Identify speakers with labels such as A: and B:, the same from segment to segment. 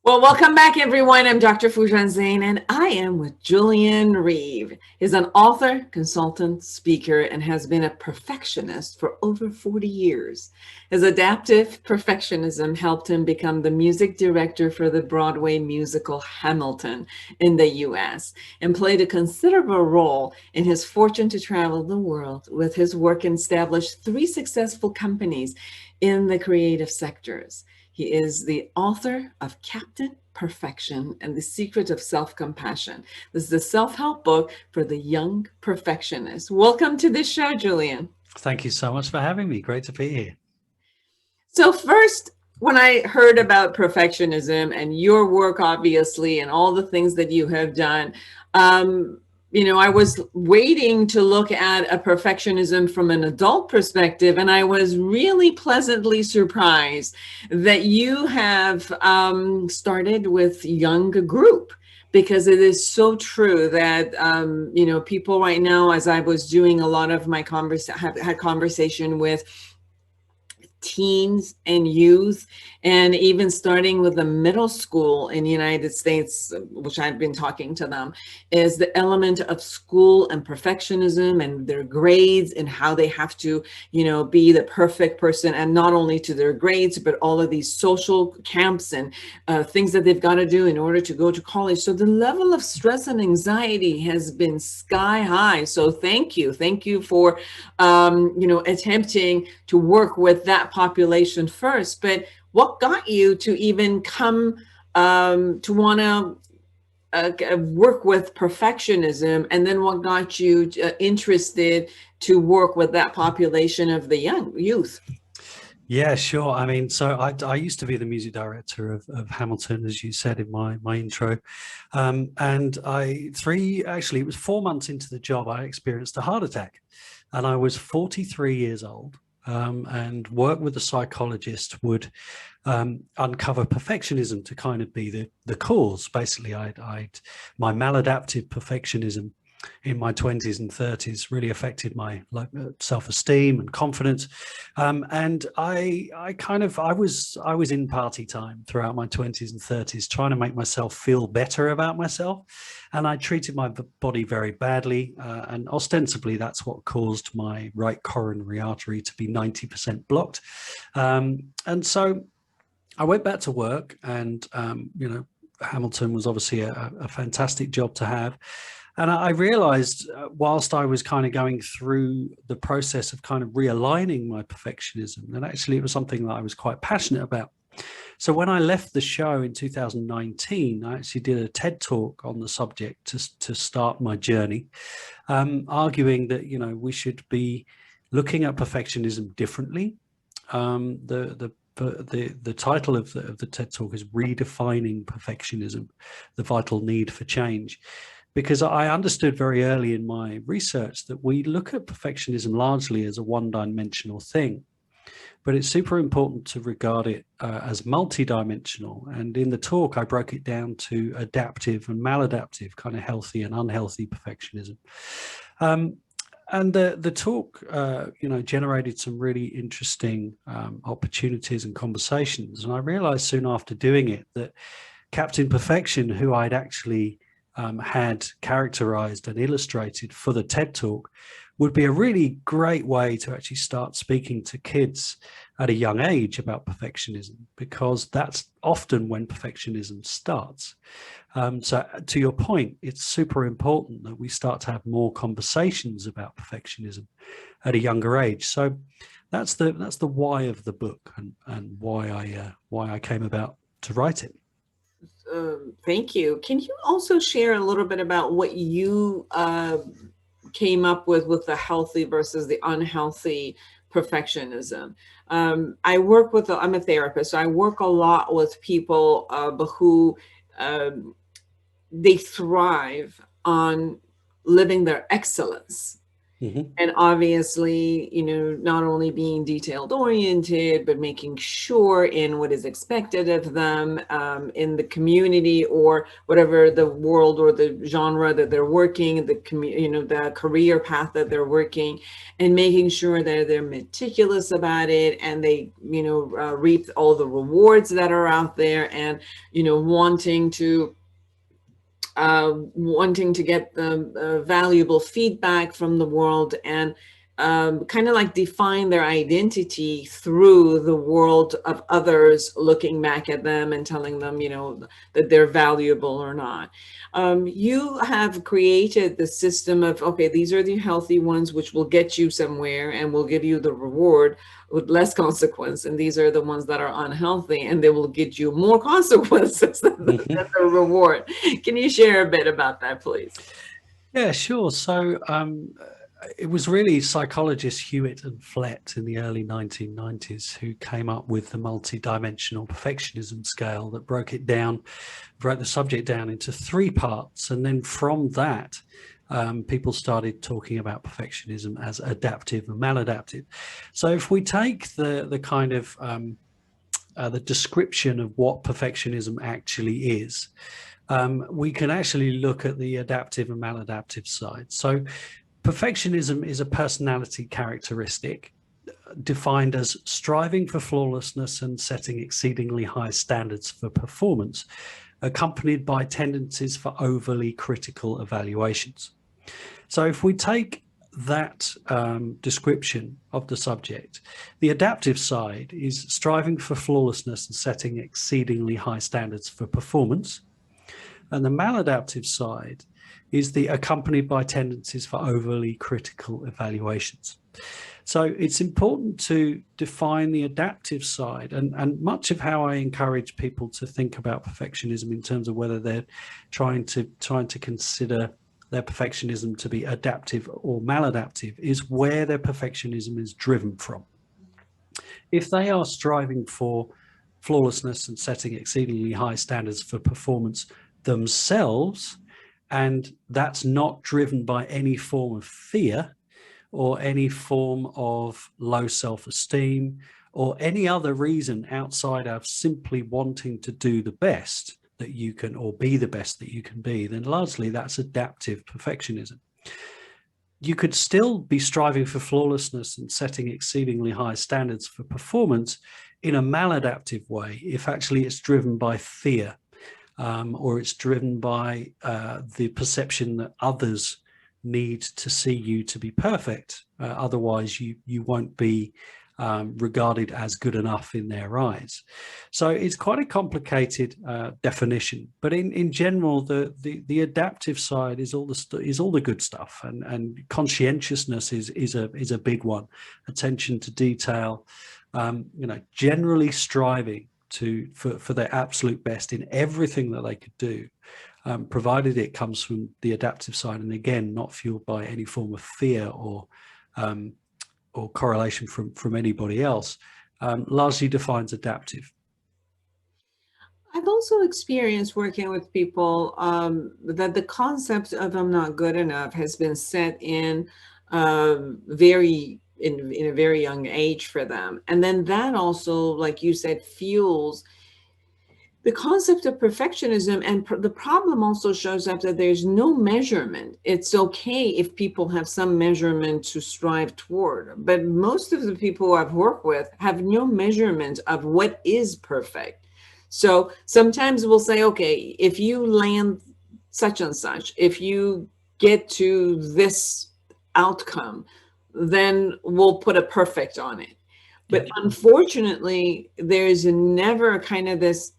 A: Well, welcome back, everyone. I'm Dr. Foojan Zeine, and I am with Julian Reeve. He's an author, consultant, speaker, and has been a perfectionist for over 40 years. His adaptive perfectionism helped him become the music director for the Broadway musical Hamilton in the US and played a considerable role in his fortune to travel the world with his work and established 3 successful companies in the creative sectors. He is the author of Captain Perfection and the Secret of Self-Compassion. This is a self-help book for the young perfectionist. Welcome to the show, Julian.
B: Thank you so much for having me. Great to be here.
A: So first, when I heard about perfectionism and your work, obviously, and all the things that you have done, I was waiting to look at a perfectionism from an adult perspective, and I was really pleasantly surprised that you have started with young group, because it is so true that people right now, as I was doing a lot of my had conversation with teens and youth, and even starting with the middle school in the United States, which I've been talking to them, is the element of school and perfectionism and their grades and how they have to, be the perfect person, and not only to their grades, but all of these social camps and things that they've got to do in order to go to college. So the level of stress and anxiety has been sky high. So thank you for, attempting to work with that population first. But what got you to even come to want to work with perfectionism, and then what got you interested to work with that population of the young youth?
B: Yeah, sure. I mean, so I used to be the music director of Hamilton, as you said in my intro. And it was 4 months into the job, I experienced a heart attack. And I was 43 years old. And work with a psychologist would uncover perfectionism to kind of be the cause. Basically, my maladaptive perfectionism in my 20s and 30s really affected my self-esteem and confidence. And I was in party time throughout my 20s and 30s, trying to make myself feel better about myself. And I treated my body very badly. And ostensibly, that's what caused my right coronary artery to be 90% blocked. And so I went back to work, and, Hamilton was obviously a fantastic job to have. And I realized whilst I was kind of going through the process of kind of realigning my perfectionism, that actually it was something that I was quite passionate about. So when I left the show in 2019, I actually did a TED talk on the subject to start my journey, arguing that, we should be looking at perfectionism differently. The title of the TED talk is Redefining Perfectionism, the Vital Need for Change. Because I understood very early in my research that we look at perfectionism largely as a one-dimensional thing, but it's super important to regard it as multi-dimensional. And in the talk, I broke it down to adaptive and maladaptive, kind of healthy and unhealthy perfectionism. And the talk, generated some really interesting opportunities and conversations. And I realized soon after doing it that Captain Perfection, who I'd actually had characterized and illustrated for the TED Talk, would be a really great way to actually start speaking to kids at a young age about perfectionism, because that's often when perfectionism starts. So to your point, it's super important that we start to have more conversations about perfectionism at a younger age. So that's the why of the book, and why I came about to write it.
A: Thank you. Can you also share a little bit about what you came up with the healthy versus the unhealthy perfectionism? I'm a therapist, so I work a lot with people who they thrive on living their excellence.
B: Mhm.
A: And obviously, not only being detailed oriented, but making sure in what is expected of them in the community or whatever the world or the genre that they're working, the career path that they're working, and making sure that they're meticulous about it and they, reap all the rewards that are out there, and, wanting to get the valuable feedback from the world, and kind of like define their identity through the world of others looking back at them and telling them, that they're valuable or not. You have created the system of, okay, these are the healthy ones, which will get you somewhere and will give you the reward with less consequence. And these are the ones that are unhealthy and they will get you more consequences than
B: Mhm.
A: the reward. Can you share a bit about that, please?
B: Yeah, sure. So it was really psychologists Hewitt and Flett in the early 1990s who came up with the multi-dimensional perfectionism scale that broke the subject down into 3 parts. And then from that, people started talking about perfectionism as adaptive and maladaptive. So if we take the kind of the description of what perfectionism actually is, we can actually look at the adaptive and maladaptive side. So perfectionism is a personality characteristic defined as striving for flawlessness and setting exceedingly high standards for performance, accompanied by tendencies for overly critical evaluations. So if we take that description of the subject, the adaptive side is striving for flawlessness and setting exceedingly high standards for performance. And the maladaptive side is the accompanied by tendencies for overly critical evaluations. So it's important to define the adaptive side, and much of how I encourage people to think about perfectionism in terms of whether they're trying to consider their perfectionism to be adaptive or maladaptive is where their perfectionism is driven from. If they are striving for flawlessness and setting exceedingly high standards for performance themselves, and that's not driven by any form of fear or any form of low self-esteem or any other reason outside of simply wanting to do the best that you can or be the best that you can be, then largely that's adaptive perfectionism. You could still be striving for flawlessness and setting exceedingly high standards for performance in a maladaptive way if actually it's driven by fear, or it's driven by the perception that others need to see you to be perfect. Otherwise, you won't be regarded as good enough in their eyes. So it's quite a complicated definition. But in general, the adaptive side is all the good stuff, and conscientiousness is a big one. Attention to detail, generally striving for their absolute best in everything that they could do, provided it comes from the adaptive side, and again, not fueled by any form of fear or correlation from anybody else, largely defines adaptive.
A: I've also experienced working with people that the concept of I'm not good enough has been set in in a very young age for them. And then that also, like you said, fuels the concept of perfectionism. And the problem also shows up that there's no measurement. It's okay if people have some measurement to strive toward, but most of the people I've worked with have no measurement of what is perfect. So sometimes we'll say, okay, if you land such and such, if you get to this outcome, then we'll put a perfect on it. But unfortunately, there's never kind of this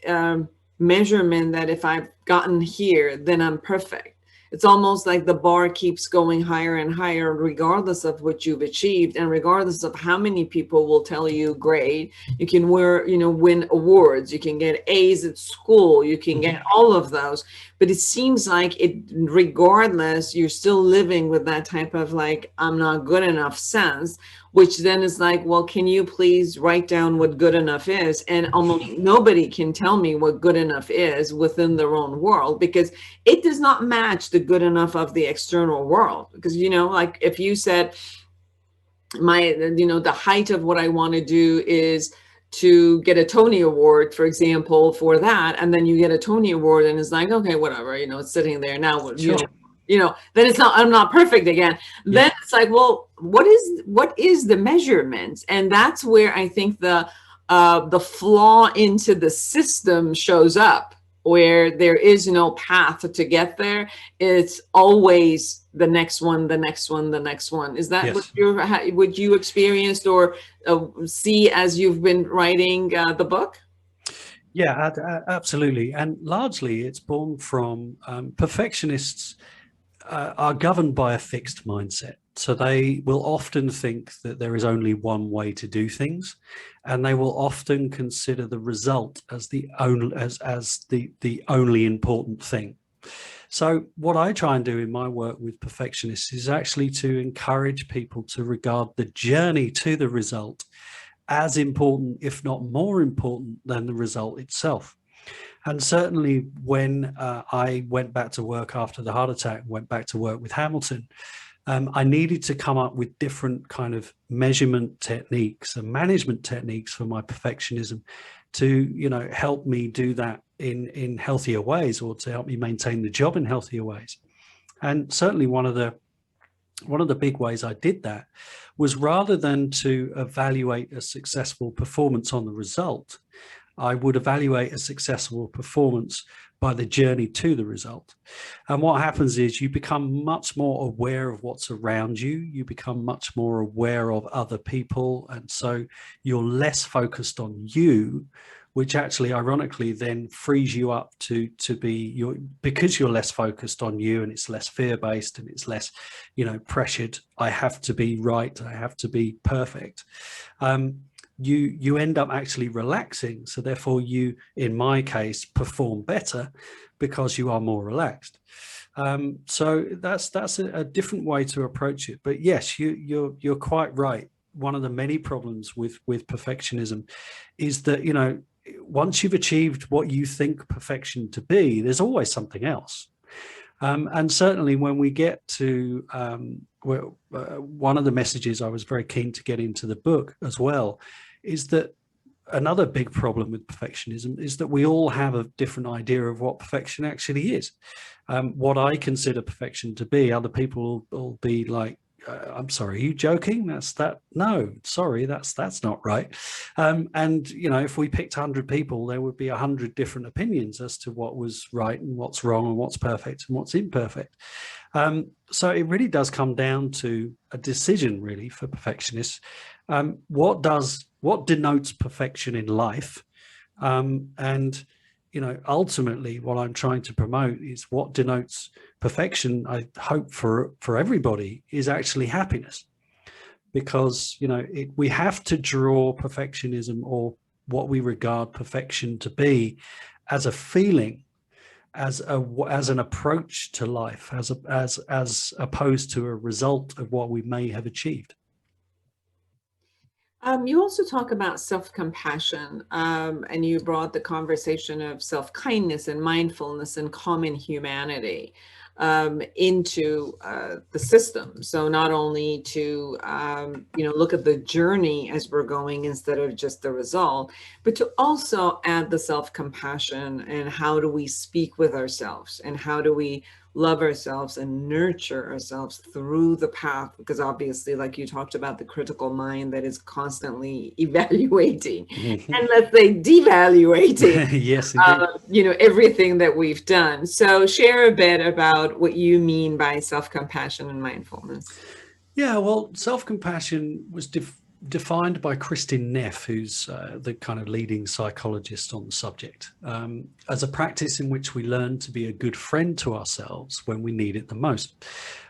A: measurement that if I've gotten here, then I'm perfect. It's almost like the bar keeps going higher and higher, regardless of what you've achieved, and regardless of how many people will tell you, great, you can win awards, you can get A's at school, you can get all of those. but it seems like it, regardless, you're still living with that type of like, I'm not good enough sense, which then is like, well, can you please write down what good enough is? And almost nobody can tell me what good enough is within their own world, because it does not match the good enough of the external world. Because, you know, like if you said, the height of what I want to do is to get a Tony Award, for example, for that, and then you get a Tony Award, and it's like, okay, whatever, it's sitting there now.
B: Sure.
A: Then it's not. I'm not perfect again.
B: Yeah.
A: Then it's like, well, what is the measurement? And that's where I think the flaw into the system shows up, where there is no path to get there. It's always the next one, the next one, the next one. Is that
B: Yes.
A: what you experienced or see as you've been writing the book?
B: Yeah, absolutely. And largely it's born from perfectionists are governed by a fixed mindset. So they will often think that there is only one way to do things, and they will often consider the result as the only important thing. So what I try and do in my work with perfectionists is actually to encourage people to regard the journey to the result as important, if not more important, than the result itself. And certainly when I went back to work after the heart attack, went back to work with Hamilton, I needed to come up with different kind of measurement techniques and management techniques for my perfectionism to, help me do that in healthier ways, or to help me maintain the job in healthier ways. And certainly one of the big ways I did that was, rather than to evaluate a successful performance on the result, I would evaluate a successful performance by the journey to the result. And what happens is you become much more aware of what's around you. You become much more aware of other people. And so you're less focused on you, which actually ironically then frees you up to be because you're less focused on you, and it's less fear-based, and it's less, pressured. I have to be right. I have to be perfect. You end up actually relaxing. So therefore you, in my case, perform better because you are more relaxed. So that's a different way to approach it. But yes, you're quite right. One of the many problems with perfectionism is that, once you've achieved what you think perfection to be, there's always something else. And certainly when we get to one of the messages I was very keen to get into the book as well is that another big problem with perfectionism is that we all have a different idea of what perfection actually is. What I consider perfection to be, other people will be like, I'm sorry, are you joking? No, sorry, that's not right. And if we picked 100 people, there would be 100 different opinions as to what was right and what's wrong and what's perfect and what's imperfect. So it really does come down to a decision, really, for perfectionists. What denotes perfection in life? And ultimately what I'm trying to promote is what denotes perfection, I hope for everybody, is actually happiness. Because, we have to draw perfectionism, or what we regard perfection to be, as a feeling, as an approach to life, as opposed to a result of what we may have achieved.
A: You also talk about self-compassion, and you brought the conversation of self-kindness and mindfulness and common humanity into the system. So not only to, look at the journey as we're going instead of just the result, but to also add the self-compassion and how do we speak with ourselves, and how do we love ourselves and nurture ourselves through the path, because obviously, like you talked about, the critical mind that is constantly evaluating and, let's say, devaluating
B: yes,
A: everything that we've done. So share a bit about what you mean by self-compassion and mindfulness.
B: Yeah, well, self-compassion was defined by Kristin Neff, who's the kind of leading psychologist on the subject, as a practice in which we learn to be a good friend to ourselves when we need it the most.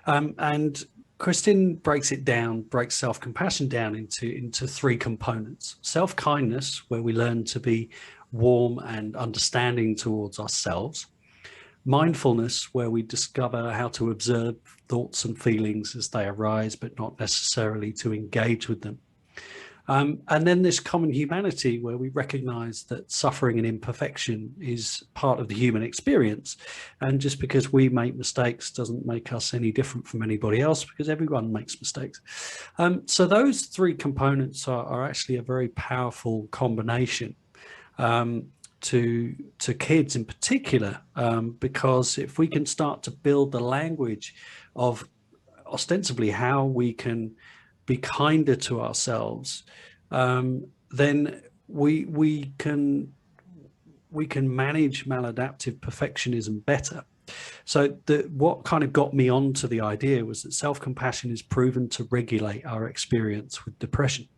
B: And Kristin breaks self-compassion down into three components: self-kindness, where we learn to be warm and understanding towards ourselves; mindfulness, where we discover how to observe thoughts and feelings as they arise, but not necessarily to engage with them. And then this common humanity, where we recognize that suffering and imperfection is part of the human experience. And just because we make mistakes doesn't make us any different from anybody else, because everyone makes mistakes. So those three components are actually a very powerful combination to kids in particular, because if we can start to build the language of ostensibly how we can be kinder to ourselves, then we can manage maladaptive perfectionism better. So what kind of got me onto the idea was that self-compassion is proven to regulate our experience with depression.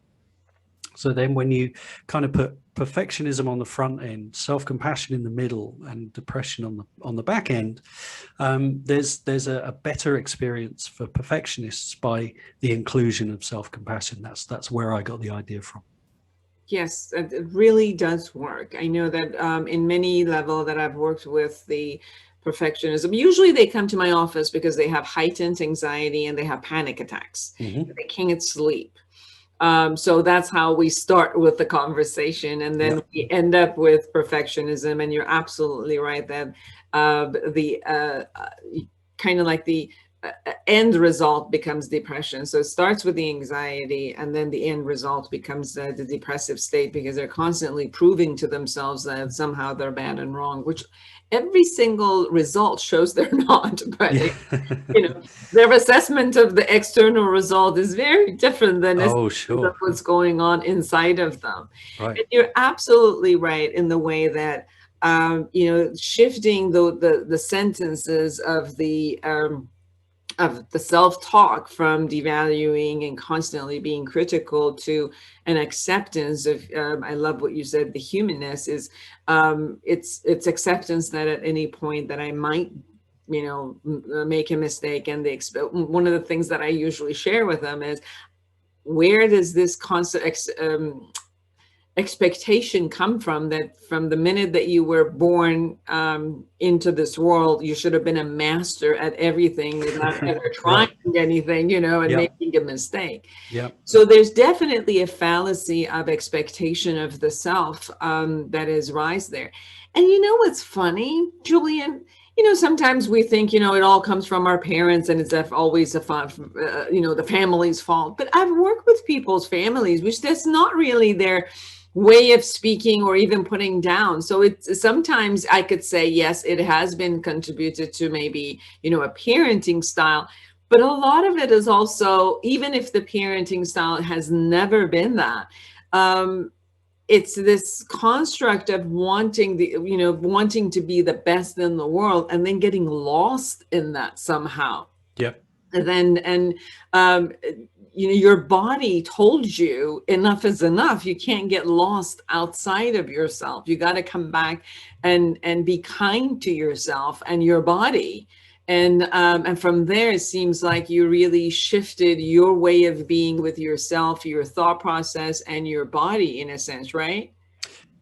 B: So then when you kind of put perfectionism on the front end, self-compassion in the middle, and depression on the back end, there's a better experience for perfectionists by the inclusion of self-compassion. That's where I got the idea from.
A: Yes, it really does work. I know that in many level that I've worked with the perfectionism, usually they come to my office because they have heightened anxiety and they have panic attacks.
B: Mm-hmm.
A: They can't sleep. So that's how we start with the conversation, and then we end up with perfectionism. And you're absolutely right that the kind of like the end result becomes depression. So it starts with the anxiety, and then the end result becomes the depressive state, because they're constantly proving to themselves that somehow they're bad and wrong, which every single result shows they're not. But their assessment of the external result is very different than
B: sure.
A: what's going on inside of them.
B: Right.
A: And you're absolutely right in the way that shifting the sentences of the self-talk from devaluing and constantly being critical to an acceptance of, I love what you said, the humanness is, it's acceptance that at any point that I might, make a mistake. And one of the things that I usually share with them is, where does this constant expectation come from, that from the minute that you were born into this world, you should have been a master at everything without ever trying anything, and making a mistake. So there's definitely a fallacy of expectation of the self that is rise there. And what's funny, Julian? Sometimes we think, it all comes from our parents, and it's always the family's fault. But I've worked with people's families, which that's not really their way of speaking or even putting down. So it's sometimes I could say, yes, it has been contributed to maybe, a parenting style. But a lot of it is also, even if the parenting style has never been that, it's this construct of wanting to be the best in the world, and then getting lost in that somehow. And your body told you enough is enough. You can't get lost outside of yourself. You got to come back and be kind to yourself and your body. And from there, it seems like you really shifted your way of being with yourself, your thought process, and your body, in a sense, right?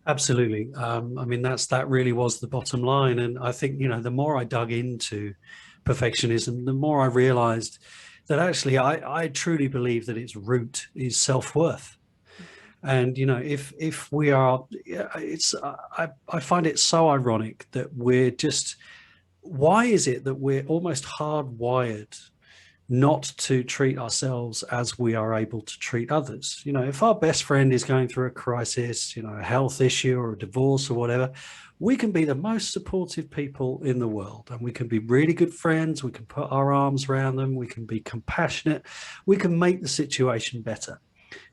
B: Absolutely. That really was the bottom line. And I think, the more I dug into perfectionism, the more I realized that actually I truly believe that its root is self-worth. And, if we are, I find it so ironic that why is it that we're almost hardwired not to treat ourselves as we are able to treat others? If our best friend is going through a crisis, a health issue or a divorce or whatever, we can be the most supportive people in the world, and we can be really good friends. We can put our arms around them. We can be compassionate. We can make the situation better.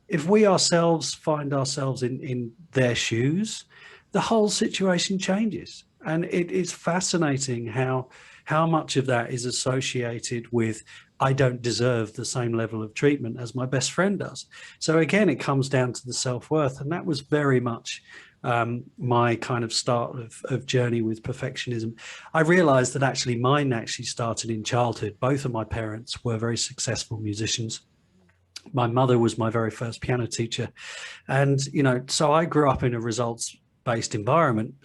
B: If we ourselves find ourselves in their shoes, the whole situation changes. And it is fascinating how much of that is associated with, I don't deserve the same level of treatment as my best friend does. So again, it comes down to the self-worth. And that was very much my kind of start of journey with perfectionism. I realized that actually mine started in childhood. Both of my parents were very successful musicians. My mother was my very first piano teacher. And, so I grew up in a results-based environment.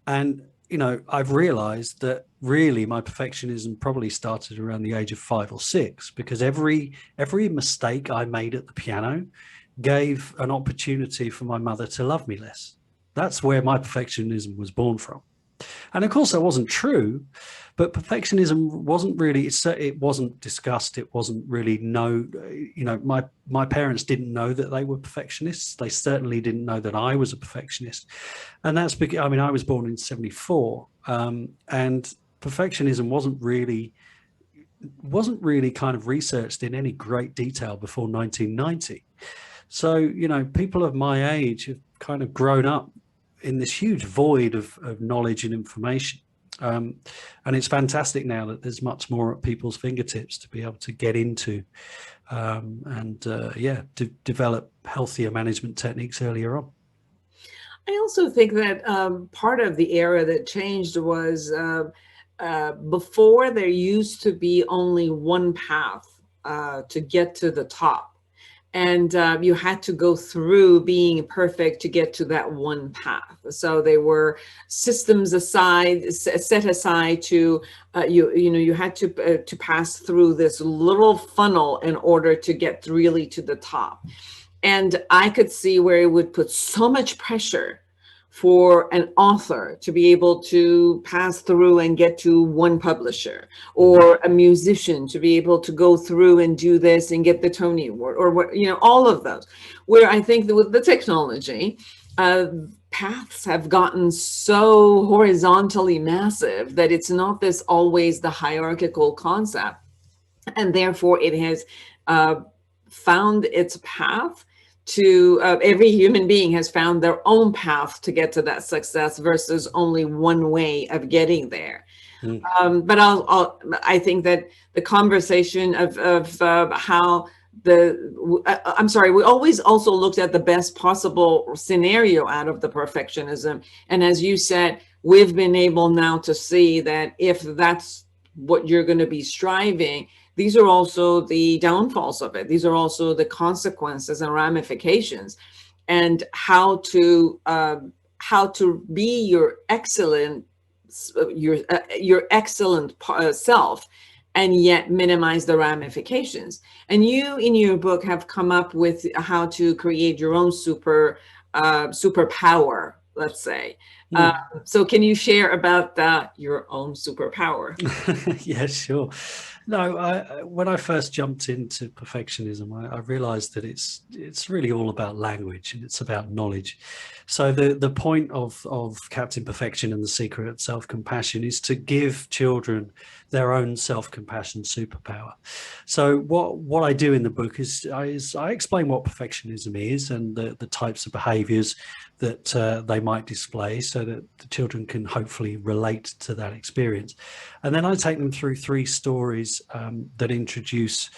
B: And I've realized that really my perfectionism probably started around the age of 5 or 6, because every mistake I made at the piano gave an opportunity for my mother to love me less. That's where my perfectionism was born from. And of course, that wasn't true, but perfectionism wasn't really, it wasn't discussed. It wasn't really my parents didn't know that they were perfectionists. They certainly didn't know that I was a perfectionist. And that's because, I was born in 74, and perfectionism wasn't really kind of researched in any great detail before 1990. So, people of my age have kind of grown up in this huge void of knowledge and information. And it's fantastic now that there's much more at people's fingertips to be able to get into to develop healthier management techniques earlier on.
A: I also think that part of the era that changed was before there used to be only one path to get to the top. And you had to go through being perfect to get to that one path. So they were systems set aside to you had to pass through this little funnel in order to get really to the top. And I could see where it would put so much pressure for an author to be able to pass through and get to one publisher, or a musician to be able to go through and do this and get the Tony Award, or what, all of those. Where I think that with the technology, paths have gotten so horizontally massive that it's not this always the hierarchical concept. And therefore it has found its path to every human being has found their own path to get to that success versus only one way of getting there. But I think that the conversation of how I'm sorry, we always also looked at the best possible scenario out of the perfectionism. And as you said, we've been able now to see that if that's what you're going to be striving, these are also the downfalls of it. These are also the consequences and ramifications, and how to be your excellent self, and yet minimize the ramifications. And you, in your book, have come up with how to create your own superpower, let's say. So can you share about your own superpower?
B: Yeah, sure. No, when I first jumped into perfectionism, I realized that it's really all about language, and it's about knowledge. So the point of Captain Perfection and the Secret of Self-Compassion is to give children their own self-compassion superpower. So what I do in the book is I explain what perfectionism is and the types of behaviors that they might display, so that the children can hopefully relate to that experience. And then I take them through 3 stories that introduce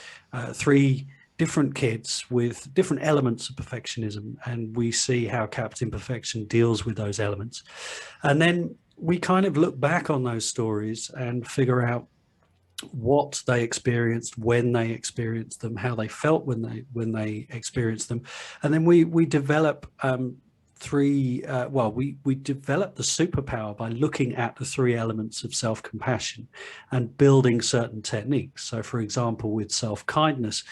B: 3 different kids with different elements of perfectionism, and we see how Captain Perfection deals with those elements. And then we kind of look back on those stories and figure out what they experienced, when they experienced them, how they felt when they experienced them. And then we develop we develop the superpower by looking at the 3 elements of self-compassion and building certain techniques. So for example, with self-kindness,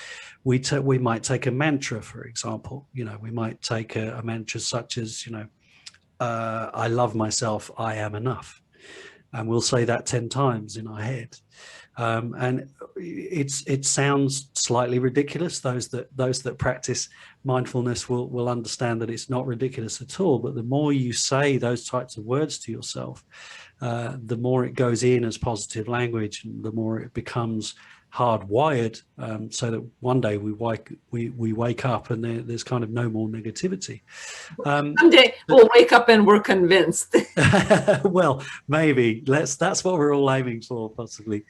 B: we might take a mantra, for example. We might take a mantra such as, I love myself, I am enough. And we'll say that 10 times in our head. And it sounds slightly ridiculous. Those that practice mindfulness will understand that it's not ridiculous at all. But the more you say those types of words to yourself, the more it goes in as positive language, and the more it becomes hardwired, so that one day we wake up and there's kind of no more negativity.
A: Someday we'll wake up and we're convinced.
B: Well, maybe that's what we're all aiming for, possibly.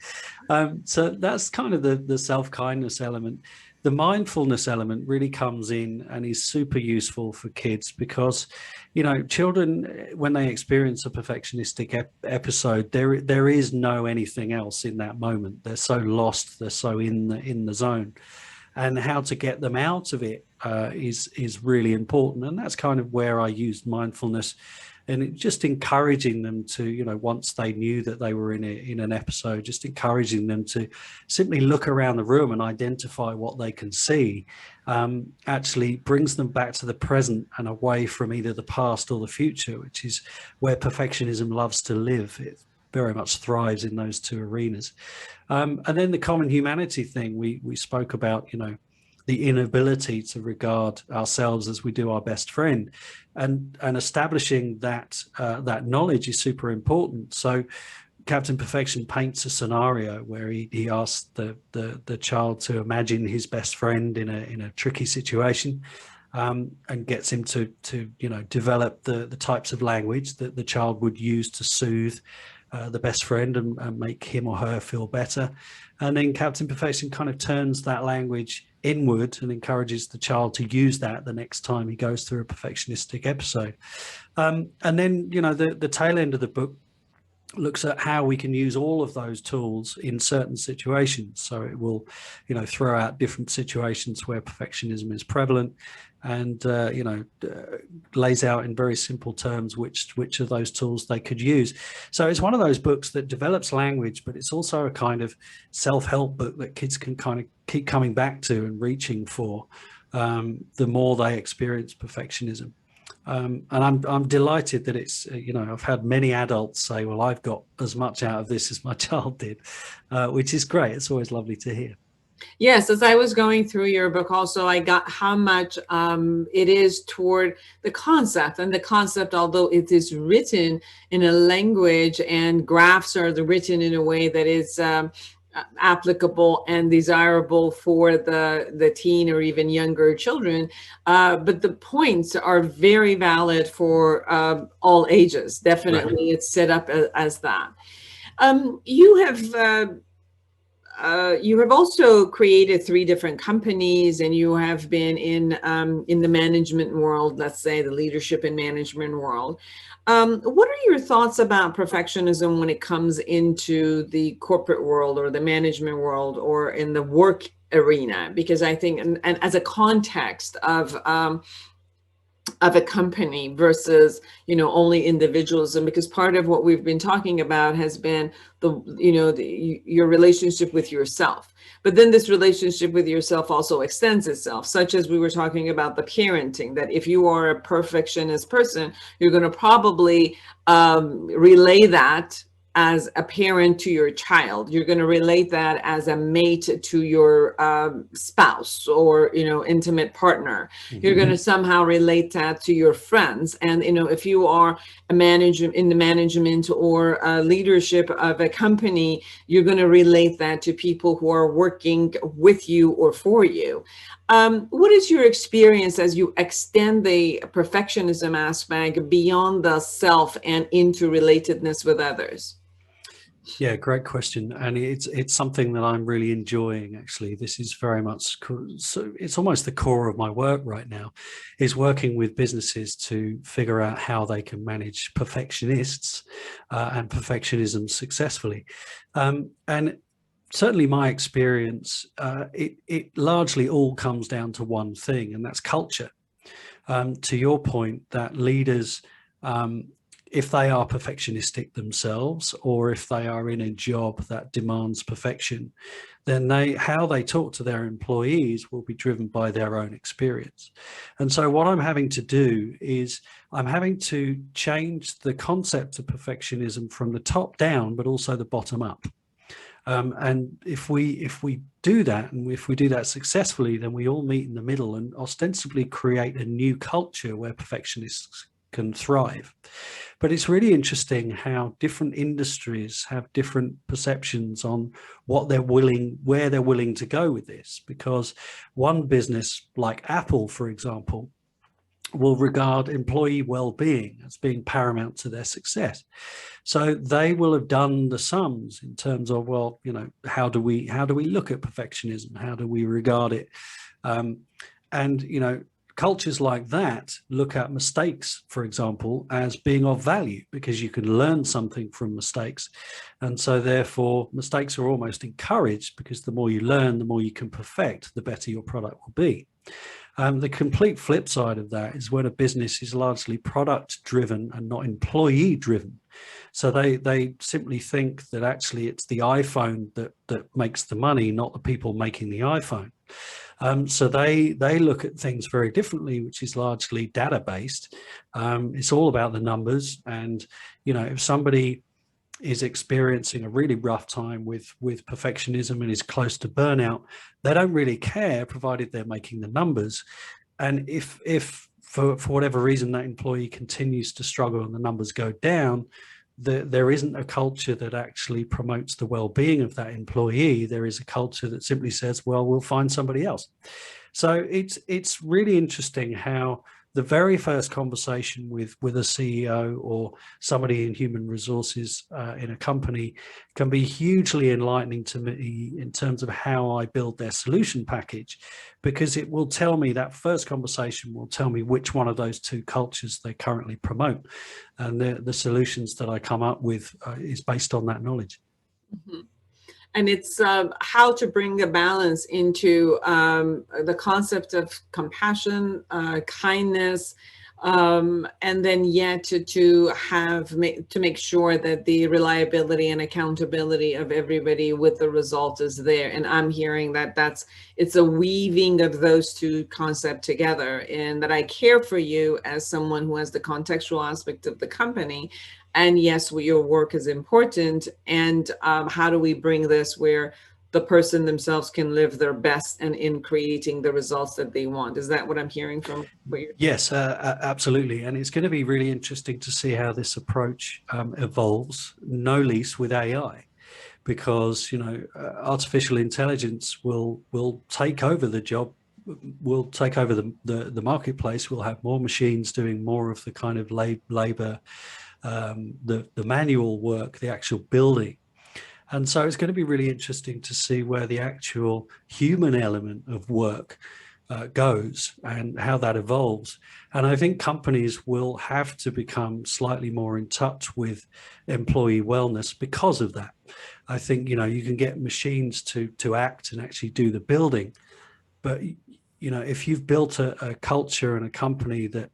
B: So that's kind of the self-kindness element. The mindfulness element really comes in and is super useful for kids, because children, when they experience a perfectionistic episode, there is no anything else in that moment. They're so lost, they're so in the zone, and how to get them out of it is really important. And that's kind of where I used mindfulness and just encouraging them to, once they knew that they were in an episode, just encouraging them to simply look around the room and identify what they can see, actually brings them back to the present and away from either the past or the future, which is where perfectionism loves to live. It very much thrives in those two arenas. And then the common humanity thing, we spoke about, the inability to regard ourselves as we do our best friend, and establishing that that knowledge is super important. So Captain Perfection paints a scenario where he asks the child to imagine his best friend in a tricky situation, and gets him to develop the types of language that the child would use to soothe the best friend and make him or her feel better. And then Captain Perfection kind of turns that language inward and encourages the child to use that the next time he goes through a perfectionistic episode. And then, the tail end of the book looks at how we can use all of those tools in certain situations. So it will, throw out different situations where perfectionism is prevalent, and lays out in very simple terms which of those tools they could use. So it's one of those books that develops language, but it's also a kind of self-help book that kids can kind of keep coming back to and reaching for the more they experience perfectionism. And I'm delighted that it's, I've had many adults say, well, I've got as much out of this as my child did, which is great. It's always lovely to hear.
A: Yes, as I was going through your book also, I got how much it is toward the concept. And the concept, although it is written in a language and graphs are written in a way that is applicable and desirable for the teen or even younger children, but the points are very valid for all ages. Definitely, right. It's set up as that. You have also created 3 different companies, and you have been in the management world, let's say the leadership and management world. What are your thoughts about perfectionism when it comes into the corporate world or the management world or in the work arena? Because I think, and as a context of a company versus, only individualism, because part of what we've been talking about has been your relationship with yourself. But then this relationship with yourself also extends itself, such as we were talking about the parenting, that if you are a perfectionist person, you're going to probably relay that as a parent to your child. You're going to relate that as a mate to your spouse or, intimate partner. Mm-hmm. You're going to somehow relate that to your friends. And, if you are a manager in the management or leadership of a company, you're going to relate that to people who are working with you or for you. What is your experience as you extend the perfectionism aspect beyond the self and into relatedness with others?
B: Yeah, great question. And it's something that I'm really enjoying, actually. This is very much, so it's almost the core of my work right now, is working with businesses to figure out how they can manage perfectionists and perfectionism successfully. And certainly my experience, it largely all comes down to one thing, and that's culture. To your point, that leaders, if they are perfectionistic themselves, or if they are in a job that demands perfection, then how they talk to their employees will be driven by their own experience. And so what I'm having to do is I'm having to change the concept of perfectionism from the top down, but also the bottom up. And if we do that, and if we do that successfully, then we all meet in the middle and ostensibly create a new culture where perfectionists can thrive. But it's really interesting how different industries have different perceptions on where they're willing to go with this. Because one business like Apple, for example, will regard employee well-being as being paramount to their success. So they will have done the sums in terms of, well, how do we look at perfectionism? How do we regard it? And cultures like that look at mistakes, for example, as being of value because you can learn something from mistakes. And so therefore mistakes are almost encouraged, because the more you learn, the more you can perfect, the better your product will be. The complete flip side of that is when a business is largely product driven and not employee driven. So they simply think that actually it's the iPhone that makes the money, not the people making the iPhone. So they look at things very differently, which is largely data based. It's all about the numbers, and if somebody is experiencing a really rough time with perfectionism and is close to burnout, they don't really care, provided they're making the numbers. And if for whatever reason that employee continues to struggle and the numbers go down, there isn't a culture that actually promotes the well-being of that employee. There is a culture that simply says, well, we'll find somebody else. So it's really interesting how the very first conversation with a CEO or somebody in human resources in a company can be hugely enlightening to me in terms of how I build their solution package, because it will tell me, that first conversation will tell me which one of those two cultures they currently promote. And the solutions that I come up with is based on that knowledge.
A: Mm-hmm. And it's how to bring a balance into the concept of compassion, kindness, and then yet to make sure that the reliability and accountability of everybody with the result is there. And I'm hearing that it's a weaving of those two concepts together, and that I care for you as someone who has the contextual aspect of the company. And yes, your work is important. And how do we bring this where the person themselves can live their best and in creating the results that they want? Is that what I'm hearing from what you're saying?
B: Yes, absolutely. And it's going to be really interesting to see how this approach evolves, no least with AI, because, artificial intelligence will take over the job, will take over the marketplace. We'll have more machines doing more of the kind of labor, the manual work, the actual building. And so it's going to be really interesting to see where the actual human element of work goes and how that evolves. And I think companies will have to become slightly more in touch with employee wellness because of that. I think, you can get machines to act and actually do the building. But, if you've built a culture and a company that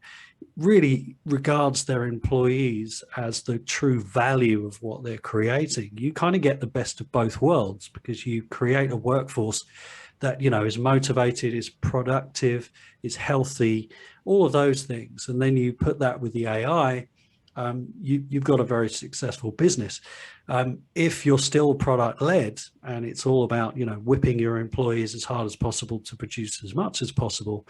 B: really regards their employees as the true value of what they're creating, you kind of get the best of both worlds, because you create a workforce that is motivated, is productive, is healthy, all of those things. And then you put that with the AI, you've got a very successful business. If you're still product led and it's all about whipping your employees as hard as possible to produce as much as possible,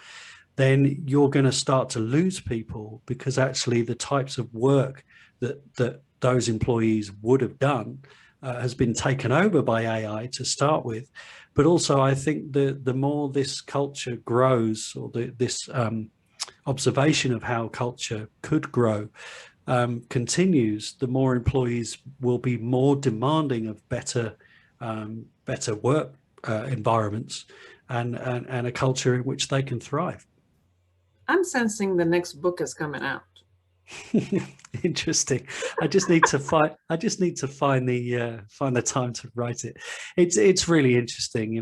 B: then you're going to start to lose people, because actually the types of work that those employees would have done has been taken over by AI to start with. But also, I think the more this culture grows, or this observation of how culture could grow continues, the more employees will be more demanding of better work environments and a culture in which they can thrive.
A: I'm sensing the next book is coming out.
B: Interesting. I just need to find the time to write it. It's really interesting.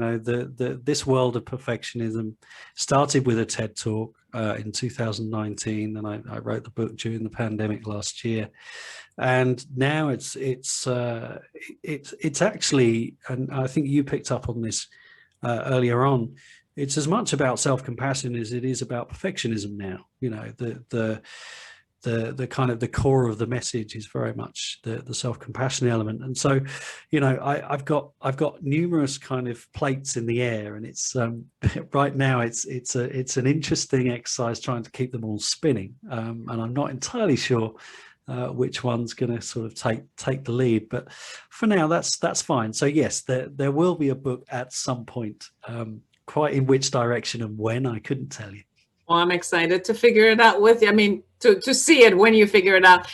B: This world of perfectionism started with a TED talk in 2019, and I wrote the book during the pandemic last year. And now it's actually, and I think you picked up on this earlier on, it's as much about self-compassion as it is about perfectionism now. The kind of the core of the message is very much the self-compassion element. And so, I've got numerous kind of plates in the air, and it's right now it's an interesting exercise trying to keep them all spinning. And I'm not entirely sure which one's going to sort of take the lead, but for now that's fine. So yes, there will be a book at some point. Quite in which direction and when, I couldn't tell you.
A: Well, I'm excited to figure it out with you. I mean, to see it when you figure it out.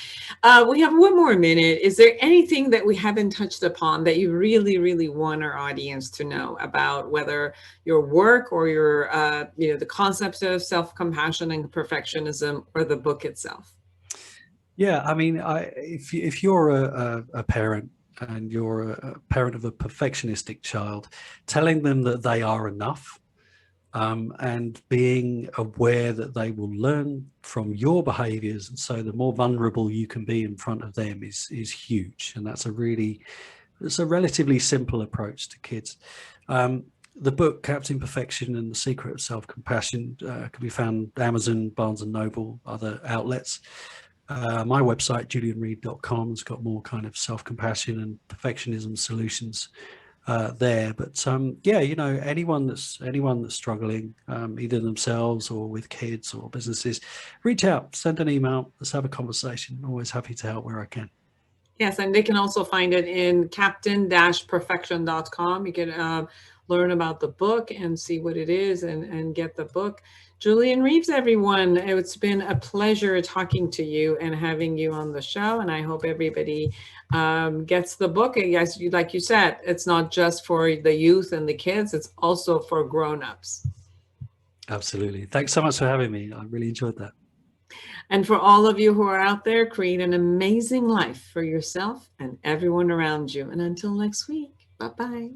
A: We have one more minute. Is there anything that we haven't touched upon that you really, really want our audience to know about, whether your work or your, the concepts of self-compassion and perfectionism, or the book itself?
B: Yeah, I mean, if you're a parent and you're a parent of a perfectionistic child, telling them that they are enough and being aware that they will learn from your behaviors. And so the more vulnerable you can be in front of them is huge. And it's a relatively simple approach to kids. The book Captain Perfection and the Secret of Self-Compassion can be found Amazon, Barnes and Noble, other outlets. My website, julianreeve.com, has got more kind of self-compassion and perfectionism solutions there. But yeah, anyone that's struggling, either themselves or with kids or businesses, reach out, send an email, let's have a conversation. Always happy to help where I can.
A: Yes, and they can also find it in captain-perfection.com. You can learn about the book and see what it is and get the book. Julian Reeves, everyone, it's been a pleasure talking to you and having you on the show. And I hope everybody gets the book. Yes, like you said, it's not just for the youth and the kids, it's also for grown-ups.
B: Absolutely. Thanks so much for having me. I really enjoyed that.
A: And for all of you who are out there, create an amazing life for yourself and everyone around you. And until next week, bye-bye.